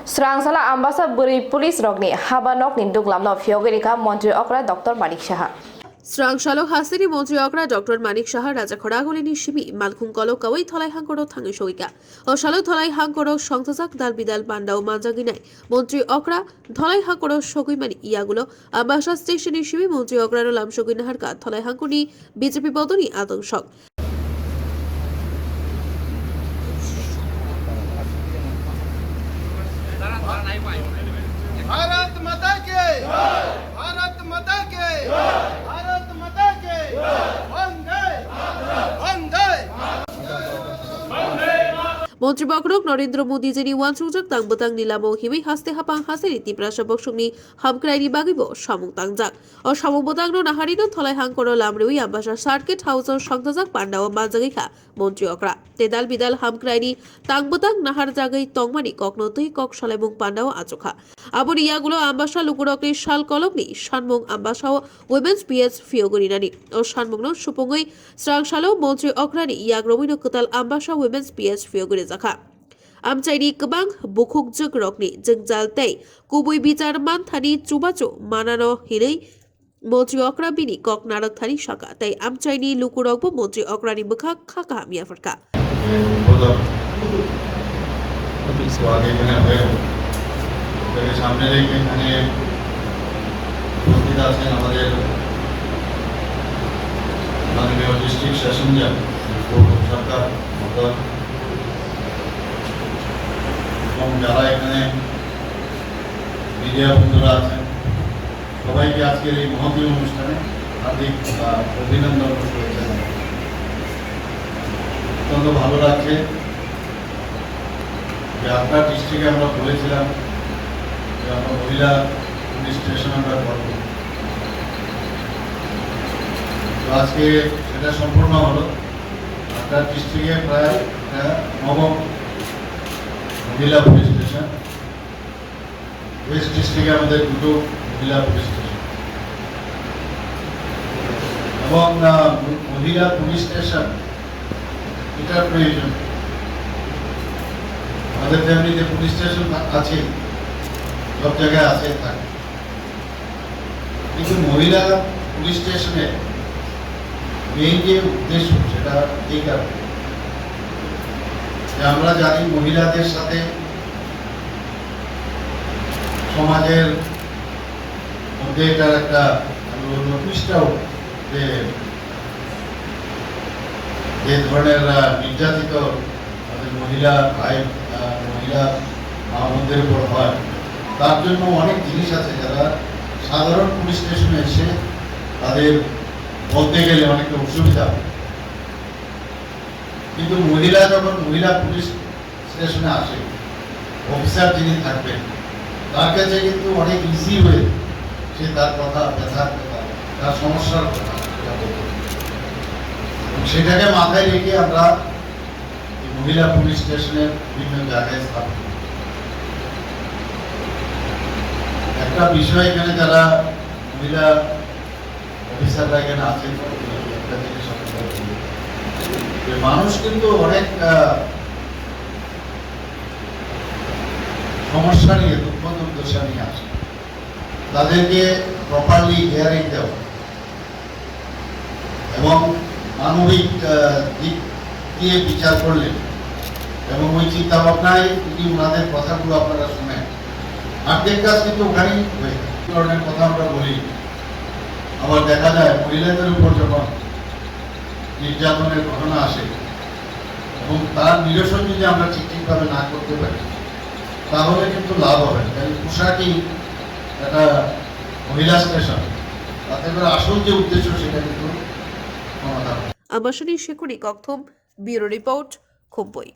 Srangsala Ambassa beri pulis rogni habanok ni duglamno Phiyokjakha Montri Okra Dr. Manik Saha. Srangsalo hasini Montri Okra Dr. Manik Saha raja khoragolini shimi malkhung kolo kawai tholai hangkoro thangi soika o shalo tholai hangkoro songthajak dal bidal bandao manjaginai Montri Okra tholai hangkoro sogui mani iagulo Ambassa station shimi Montri Okra ro lam sogui naharka tholai hangkoni BJP bodoni atongshok Bharat माता के भारत माता के भारत माता के वंदे वंदे Montri Bokrok Narendra Modi jeni wansujak tang betang nilamo hiwi haste hapang haseri tiprasa boksungni hamkraini bagibo samung tangjak o samung botangno naharino tholai hangkoro lamrewi Ambassa circuit house o songthajak pandao manjagikha Montri Okra tedal bidal hamkraini tang betang nahar jagai tongmani kokno tui kok salemung pandao achokha abor iagulo Ambassa lukurokni shal kolokni shanmung Ambassa women's PS Phiyokjakha o shanmungno supongoi Srangsalo Montri Okrani iag Romwi Kwtal Ambassa women's PS Phiyokjakha Amchaini kebang bukuk jek rokni jengjal tei kubui bicar manthani chubacho manano hinei Montri Okra bini kok narak thani shaka tei amchaini lukurokbo Montri Okrani bukha khaka hamia farka সামনে রেখে এখানে উপস্থিত আছেন আমাদের মাননীয় district session জাজ সরকার এবং যারা এখানে মিডিয়া বন্ধুরা আছেন সবাইকে আজকের এই মহতী অনুষ্ঠানে হার্দিক অভিনন্দন করেছেন। অত্যন্ত ভালো লাগছে যে আপনার ডিস্ট্রিক্টে আমরা বলেছিলাম আমরা মহিলা পুলিশ স্টেশন আমরা করব, তো আজকে সেটা সম্পূর্ণ হলো। আপনার ডিস্ট্রিক্টে প্রায় নবম মহিলা পুলিশ স্টেশন, ওয়েস্ট ডিস্ট্রিক্টে আমাদের দুটো মহিলা পুলিশ স্টেশন এবং মহিলা পুলিশ স্টেশন এটার প্রয়োজন। আমাদের ফ্যামিলিতে পুলিশ স্টেশন আছে, সব জায়গায় আছে থাকে, কিন্তু মহিলা পুলিশ স্টেশনে মেইন যে উদ্দেশ্য সেটা এই কারণে যে আমরা জানি মহিলাদের সাথে সমাজের মধ্যে এটার একটা নোটিশটাও যে ধরনের নির্যাতিত আমাদের মহিলা ভাই মহিলা মা বোনদের উপর হয়, তার জন্য অনেক জিনিস আছে যারা সাধারণ পুলিশ স্টেশনে এসে তাদের বলতে গেলে অনেকটা অসুবিধা হয়। কিন্তু মহিলা যখন মহিলা পুলিশ স্টেশনে আসে, অফিসার যিনি থাকবেন তার কাছে কিন্তু অনেক ইজি হয়ে সে তার কথা ব্যথার কথা তার সমস্যার কথা সেটাকে মাথায় রেখে আমরা মহিলা পুলিশ স্টেশনের বিভিন্ন জায়গায় স্থাপন করি। একটা বিষয় এখানে যারা মহিলা অফিসাররা এখানে আছেন, একটা জিনিস মানুষ কিন্তু অনেক সমস্যা নিয়ে দুঃখ দুর্দশা নিয়ে আসে, তাদেরকে প্রপারলি হিয়ারিং দেওয়া এবং মানবিক দিক দিয়ে বিচার করলেন এবং ওই চিন্তা ভাবনায় যদি ওনাদের কথাগুলো আপনারা শুনেন, আর্থিক কাজ কিন্তু ওখানেই হয়ে ধরনের কথা আমরা বলি। আবার দেখা যায় মহিলাদের উপর যখন নির্যাতনের ঘটনা আসে এবং তার নিরসন যদি আমরা ঠিকভাবে না করতে পারি তাহলে কিন্তু লাভ হবে। তাই পোশাকই একটা মহিলা স্টেশন, তাতে করে আসল যে উদ্দেশ্য সেটা কিন্তু সমাধান। Ambassa ni shekuni kokthum bureau report Khumpui